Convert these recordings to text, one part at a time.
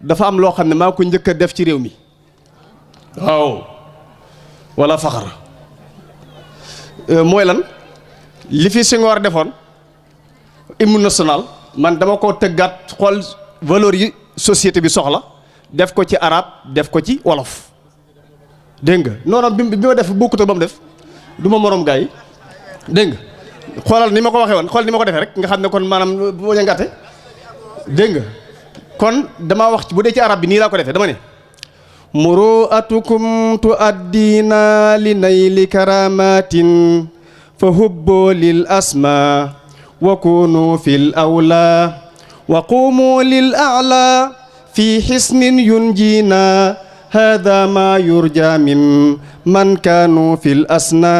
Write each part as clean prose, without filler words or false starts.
dafa am loo xam ne maa ko njëkk a def ci réew mi waaw wala faxar mooy lan li fi Senghor defoon hymne national man dama ko tëggaat xool valeur yi société bi soxla def ko ci arabe def ko ci wolof dégg nga noonu bi ma def bokkut ba mu def du ma morom gaa yi dégg nga xoolal ni ma ko waxee woon xool ni ma ko defee rek nga xam ne kon maanaam boo ñangaate dégg nga kon damaa wax bu dee ci arab bi nii laa ko defee dama ne muru'atukum tu'addina li nayli karamatin fa hubbu lil asma wa kunu fil awla wa qumu lil a'la fi hisnin yunjina hadha ma yurja min man kanu fil asna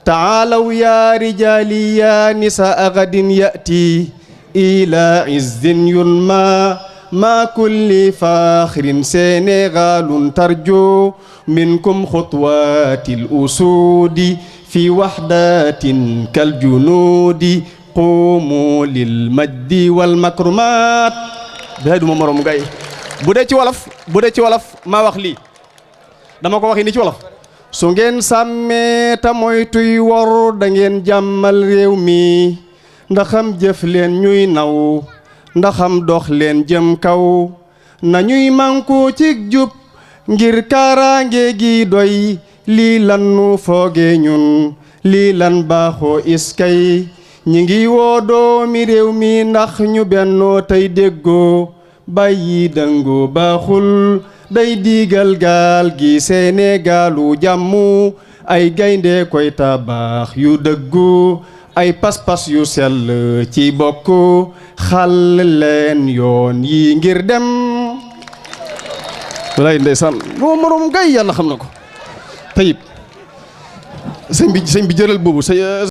ta'alaw ya rijali ya nisaa ghadin ya'ti ila izzin yunma ma kulli fakhrin Sénégalun tarju minkum khutwatil usudi fi wahdatin kal junudi qumu lil majdi wal makrumat day duma morom gay bu dee ci wolof maa wax lii dama ko waxi ni ci wolof su ngeen sàmmee ta moytuy wor da ngeen jàmmal réew mi ndaxam jëf leen ñuy naw ndaxam dox leen jëm kaw nañuy mànku ci jub ngir kaaraange gi doy lii lan nu fooge ñun lii lan baaxoo iskay ñi ngi woo doomi réew mi ndax ñu bennoo tey déggoo bàyyi dëngoo baaxul day diigal gaal gi Sénégalu jàmm ay gaynde koy tabax yu dëggu ay pas-pas yu sell ci bokk xal leen yoon yi ngir dem walaay ndeysaan moo moroom gay yàlla xam na ko tayib sëñ bi jëral boobu